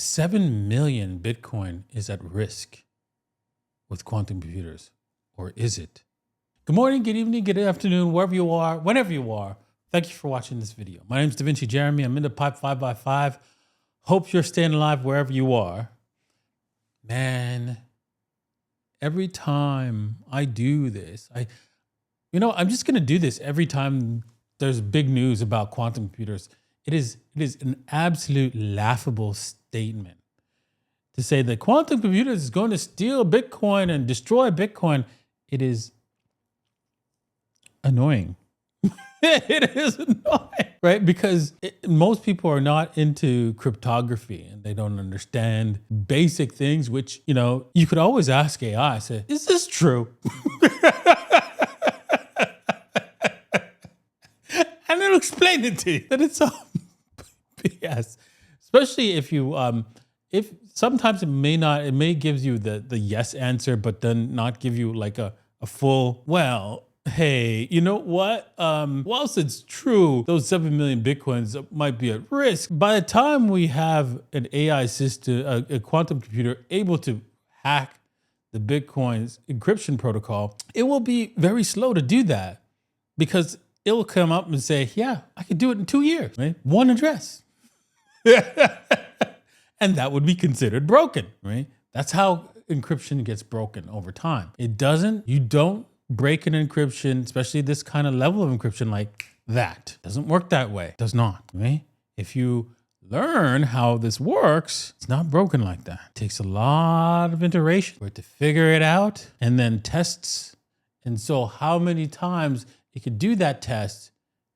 7 million Bitcoin is at risk with quantum computers, or is it? Good morning, good evening, good afternoon, wherever you are, whenever you are. Thank you for watching this video. My name is Da Vinci Jeremy. I'm in the pipe 5x5. Hope you're staying alive wherever you are. Man, every time I do this, I'm just going to do this every time there's big news about quantum computers. It is an absolute laughable statement to say that quantum computers is going to steal Bitcoin and destroy Bitcoin. It is annoying. It is annoying, right? Because most people are not into cryptography and they don't understand basic things, which, you could always ask AI, say, is this true? And it'll explain it to you that it's all BS. Especially if if sometimes it may give you the yes answer, but then not give you like a full, well, hey, you know what? Whilst it's true, those 7 million Bitcoins might be at risk. By the time we have an AI system, a quantum computer able to hack the Bitcoin's encryption protocol, it will be very slow to do that because it will come up and say, yeah, I could do it in 2 years, right? One address. And that would be considered broken, right? That's how encryption gets broken over time. You don't break an encryption, especially this kind of level of encryption like that. Doesn't work that way. Does not, right? If you learn how this works, it's not broken like that. It takes a lot of iteration for it to figure it out and then tests. And so how many times it could do that test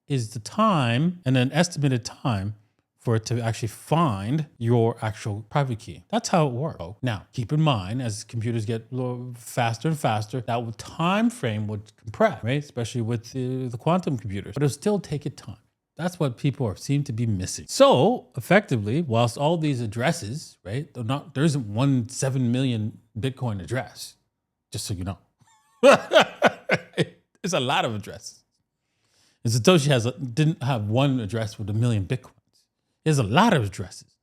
is the time and an estimated time for it to actually find your actual private key. That's how it works. Now, keep in mind, as computers get faster and faster, that time frame would compress, right? Especially with the quantum computers, but it'll still take it time. That's what people seem to be missing. So effectively, whilst all these addresses, right, there isn't one 7 million Bitcoin address, just so you know. There's a lot of addresses. And Satoshi didn't have one address with 1 million Bitcoins. There's a lot of addresses.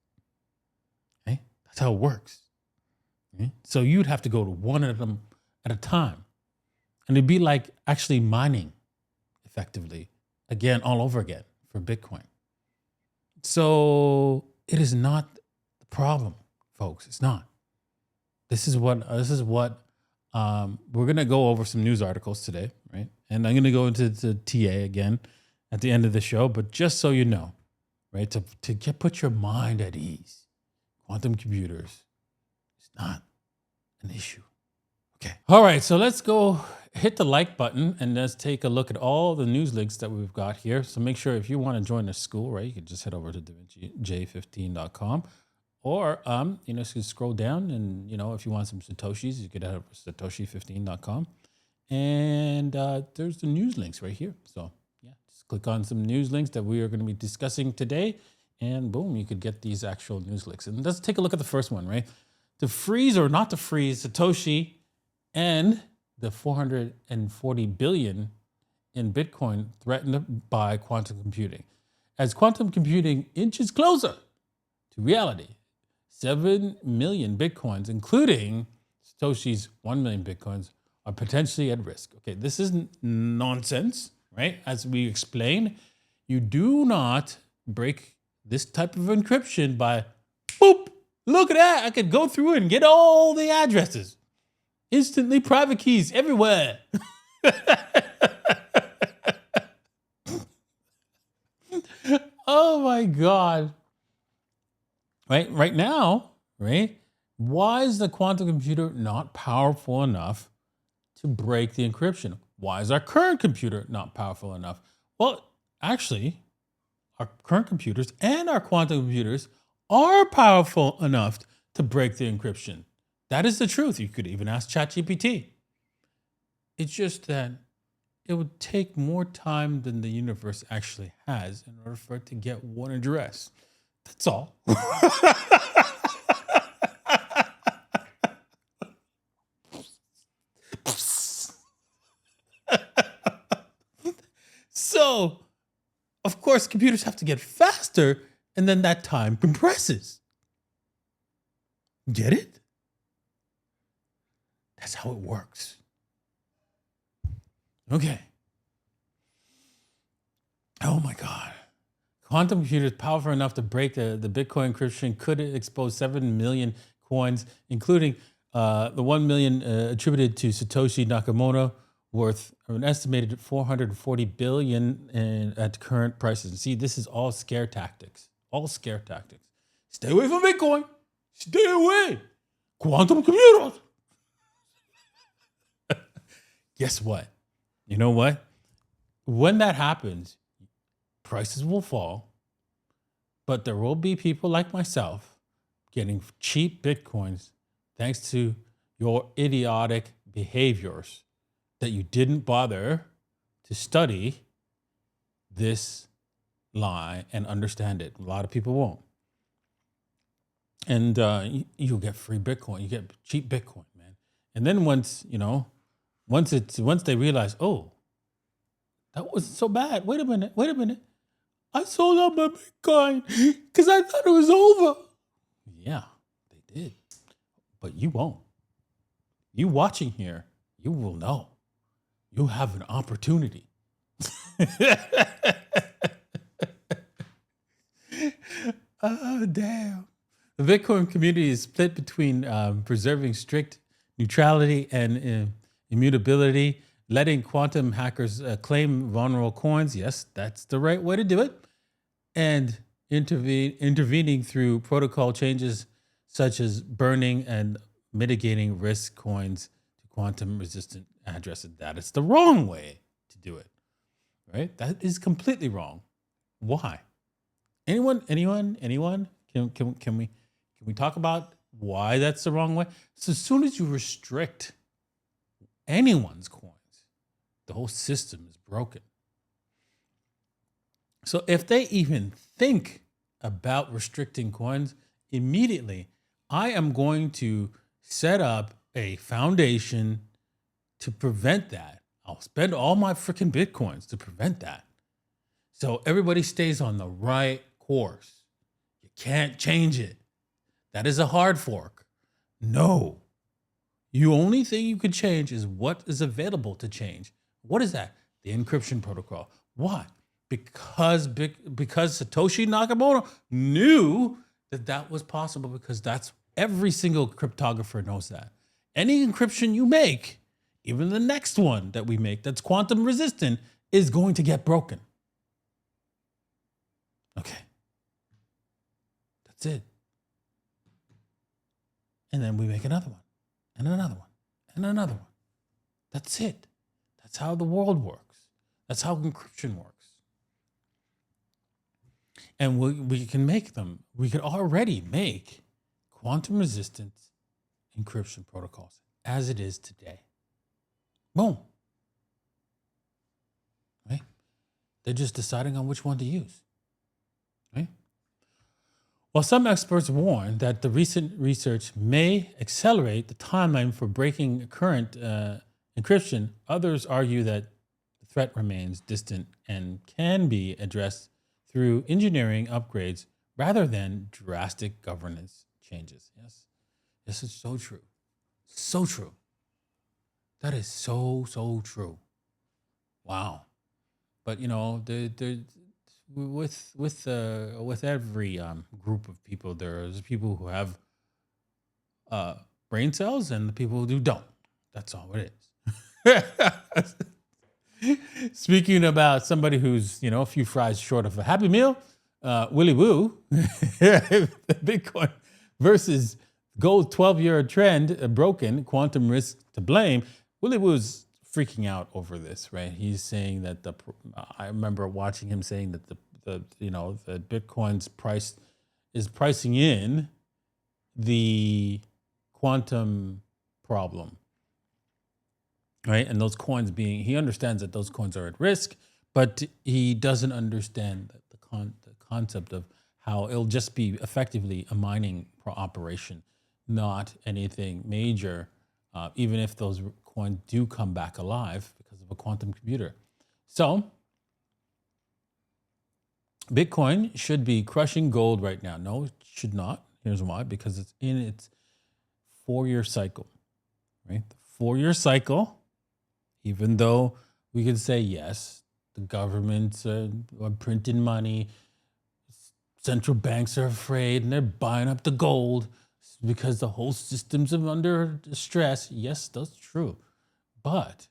Okay? That's how it works. Okay? So you'd have to go to one of them at a time. And it'd be like actually mining effectively again, all over again for Bitcoin. So it is not the problem, folks. It's not. This is what we're going to go over some news articles today, right? And I'm going to go into the TA again at the end of the show, but just so you know, right, to put your mind at ease, quantum computers is not an issue. Okay. All right, so let's go hit the like button and let's take a look at all the news links that we've got here. So make sure if you want to join the school, right, you can just head over to davinci15.com. Or, you can scroll down and, if you want some Satoshis, you could head over to Satoshi15.com. And there's the news links right here. So, yeah, just click on some news links that we are going to be discussing today. And boom, you could get these actual news links. And let's take a look at the first one, right? To freeze or not to freeze Satoshi and the 440 billion in Bitcoin threatened by quantum computing. As quantum computing inches closer to reality, 7 million Bitcoins, including Satoshi's 1 million Bitcoins, are potentially at risk. Okay, this isn't nonsense, right? As we explained, you do not break this type of encryption by, boop, look at that. I could go through and get all the addresses. Instantly private keys everywhere. Oh my God. Right now, right? Why is the quantum computer not powerful enough to break the encryption? Why is our current computer not powerful enough? Well, actually, our current computers and our quantum computers are powerful enough to break the encryption. That is the truth. You could even ask ChatGPT. It's just that it would take more time than the universe actually has in order for it to get one address. That's all. So, of course, computers have to get faster, and then that time compresses. Get it? That's how it works. Okay. Oh my God. Quantum computers powerful enough to break the Bitcoin encryption could expose 7 million coins, including the 1 million attributed to Satoshi Nakamoto, worth an estimated 440 billion at current prices. And see, this is all scare tactics. All scare tactics. Stay away from Bitcoin. Stay away. Quantum computers. Guess what? You know what? When that happens, prices will fall, but there will be people like myself getting cheap Bitcoins thanks to your idiotic behaviors that you didn't bother to study this lie and understand it. A lot of people won't. And you'll get free Bitcoin. You get cheap Bitcoin, man. And then once they realize, oh, that wasn't so bad. Wait a minute. I sold out my Bitcoin because I thought it was over. Yeah, they did. But you won't. You watching here, you will know. You have an opportunity. Oh, damn. The Bitcoin community is split between preserving strict neutrality and immutability, letting quantum hackers claim vulnerable coins. Yes, that's the right way to do it. And intervening through protocol changes such as burning and mitigating risk coins to quantum resistant addresses. That is the wrong way to do it, right? That is completely wrong. Why? Anyone? Can we talk about why that's the wrong way? So as soon as you restrict anyone's coins, the whole system is broken. So if they even think about restricting coins, immediately I am going to set up a foundation to prevent that. I'll spend all my freaking Bitcoins to prevent that. So everybody stays on the right course. You can't change it. That is a hard fork. No. The only thing you could change is what is available to change. What is that? The encryption protocol. Why? Because Satoshi Nakamoto knew that was possible, because that's every single cryptographer knows that. Any encryption you make, even the next one that we make that's quantum resistant, is going to get broken. Okay. That's it. And then we make another one, and another one, and another one. That's it. That's how the world works. That's how encryption works. And we can make them. We could already make quantum resistant encryption protocols as it is today. Boom. Right? They're just deciding on which one to use. Right? While some experts warn that the recent research may accelerate the timeline for breaking current encryption, others argue that the threat remains distant and can be addressed through engineering upgrades rather than drastic governance changes. Yes, this is so true. So true. That is so true. Wow. But with every group of people, there's people who have brain cells and the people who don't. That's all it is. Speaking about somebody who's a few fries short of a Happy Meal, Willy Woo, Bitcoin versus gold 12-year trend broken, quantum risk to blame. Willy Woo's freaking out over this, right? He's saying that I remember watching him saying that the Bitcoin's price is pricing in the quantum problem, right? And those coins he understands that those coins are at risk, but he doesn't understand the concept of how it'll just be effectively a mining operation, not anything major, even if those coins do come back alive because of a quantum computer. So Bitcoin should be crushing gold right now. No, it should not. Here's why: because it's in its 4-year cycle, right? The 4-year cycle, even though we could say, yes, the governments are printing money, central banks are afraid and they're buying up the gold because the whole system's under stress. Yes, that's true. But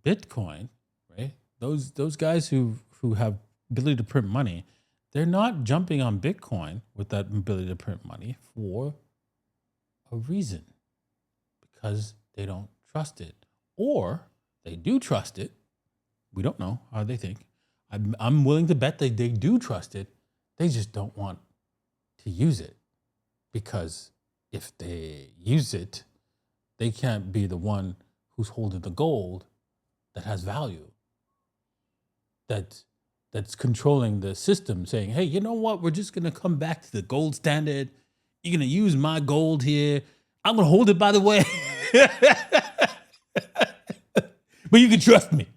Bitcoin, right? Those guys who have ability to print money, they're not jumping on Bitcoin with that ability to print money for a reason, because they don't trust it, or they do trust it. We don't know how they think. I'm willing to bet that they do trust it. They just don't want to use it, because if they use it, they can't be the one who's holding the gold that has value, that's controlling the system, saying, hey, you know what? We're just going to come back to the gold standard. You're going to use my gold here. I'm going to hold it, by the way. But you can trust me.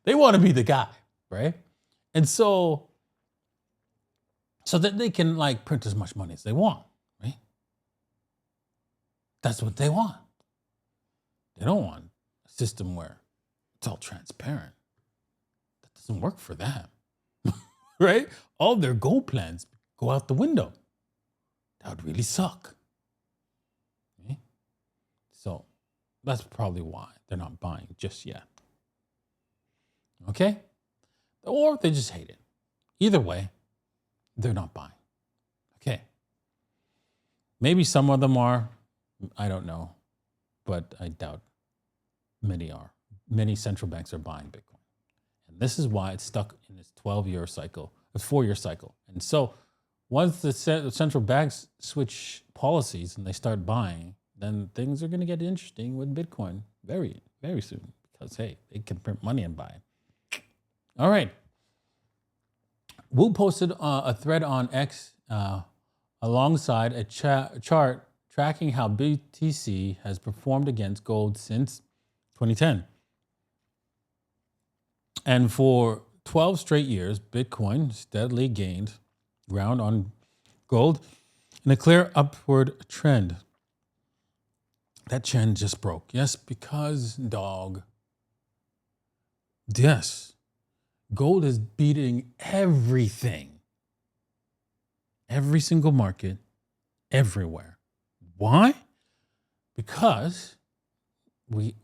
They want to be the guy, right? And so that they can like print as much money as they want, right? That's what they want. They don't want a system where it's all transparent. That doesn't work for them, right? All their goal plans go out the window. That would really suck. Okay? So that's probably why they're not buying just yet. Okay? Or they just hate it. Either way, they're not buying. Okay. Maybe some of them are. I don't know. But I doubt many are. Many central banks are buying Bitcoin. And this is why it's stuck in this 12-year cycle, a 4-year cycle. And so once the central banks switch policies and they start buying, then things are going to get interesting with Bitcoin very, very soon. Because, hey, they can print money and buy it. All right. Wu posted a thread on X alongside a chart tracking how BTC has performed against gold since 2010. And for 12 straight years, Bitcoin steadily gained ground on gold in a clear upward trend. That trend just broke. Yes, because, dog. Yes, gold is beating everything. Every single market, everywhere. Why? Because we've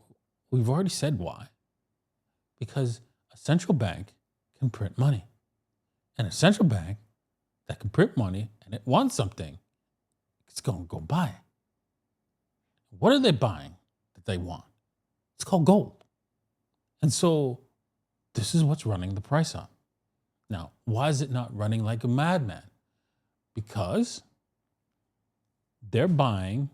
already said why. Because a central bank can print money. And a central bank that can print money and it wants something, it's going to go buy it. What are they buying that they want? It's called gold. And so this is what's running the price up. Now, why is it not running like a madman? Because they're buying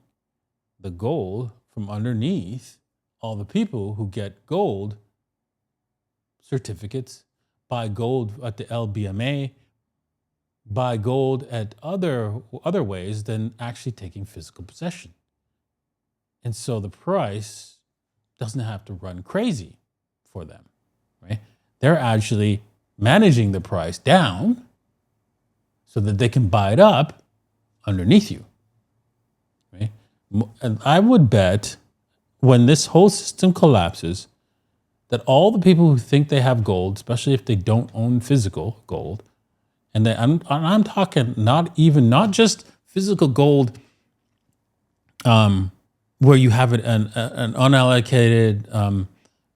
the gold from underneath all the people who get gold certificates, buy gold at the LBMA, buy gold at other ways than actually taking physical possession. And so the price doesn't have to run crazy for them, right? They're actually managing the price down so that they can buy it up underneath you, right? And I would bet when this whole system collapses that all the people who think they have gold, especially if they don't own physical gold, and I'm talking not just physical gold where you have an unallocated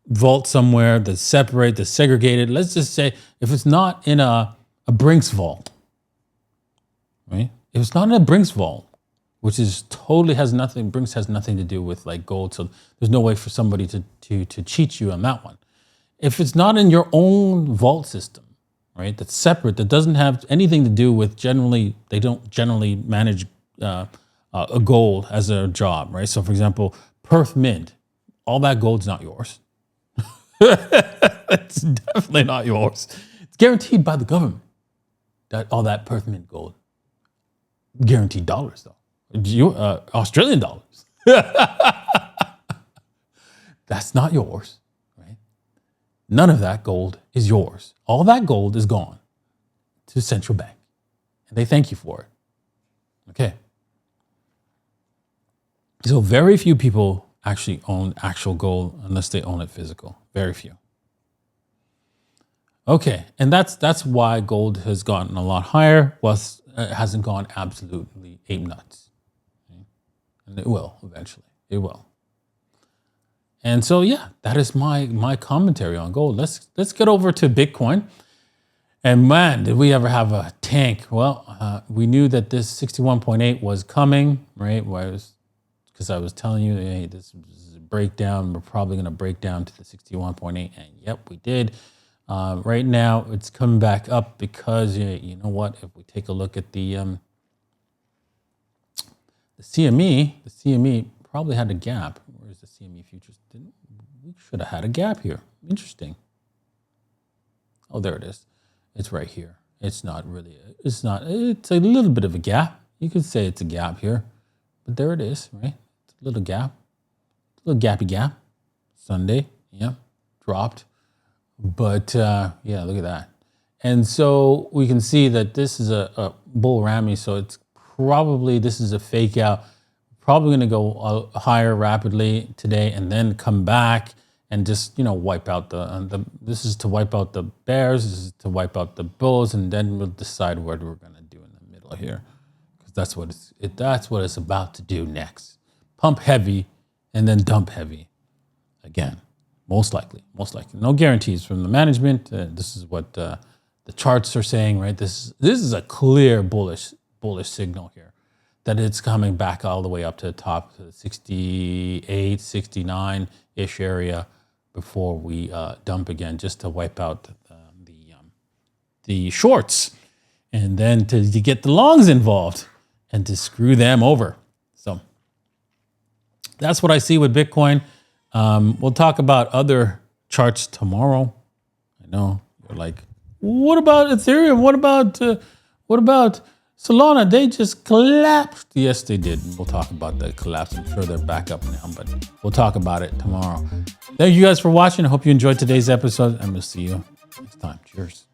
vault somewhere that's separate, that's segregated. Let's just say if it's not in a Brinks vault, right? If it's not in a Brinks vault, which is totally Brinks has nothing to do with like gold, so there's no way for somebody to cheat you on that one. If it's not in your own vault system, right, that's separate, that doesn't have anything to do with they don't generally manage a gold as a job, right? So for example, Perth Mint, all that gold's not yours. It's definitely not yours. It's guaranteed by the government, that all that Perth Mint gold. Guaranteed dollars though. Australian dollars. That's not yours, right? None of that gold is yours. All that gold is gone to the central bank. And they thank you for it. Okay. So very few people actually own actual gold unless they own it physical. Very few. Okay, and that's why gold has gotten a lot higher, whilst it hasn't gone absolutely ape nuts. Okay? And it will eventually. It will. And so yeah, that is my commentary on gold. Let's get over to Bitcoin. And man, did we ever have a tank? Well, we knew that this 61.8 was coming, right? Because I was telling you, hey, this is a breakdown. We're probably going to break down to the 61.8, and yep, we did. Right now, it's coming back up because you know what? If we take a look at the CME probably had a gap. Where's the CME futures? We should have had a gap here. Interesting. Oh, there it is. It's right here. It's not really. It's a little bit of a gap. You could say it's a gap here, but there it is, right? It's a little gap, a little gappy gap. Sunday, yeah, dropped. But yeah, look at that. And so we can see that this is a bull rally. So it's probably, this is a fake out. Probably going to go higher rapidly today and then come back and just, wipe out this is to wipe out the bears. This is to wipe out the bulls. And then we'll decide what we're going to do in the middle here. Because that's what it's about to do next. Pump heavy and then dump heavy again. Most likely. No guarantees from the management. This is what the charts are saying, right? This is a clear bullish signal here, that it's coming back all the way up to the top, to the 68, 69-ish area before we dump again, just to wipe out the shorts, and then to get the longs involved and to screw them over. So that's what I see with Bitcoin. We'll talk about other charts tomorrow. I know you're like, what about Ethereum? What about Solana? They just collapsed. Yes, they did. We'll talk about the collapse. I'm sure they're back up now, but we'll talk about it tomorrow. Thank you guys for watching. I hope you enjoyed today's episode, and we'll see you next time. Cheers.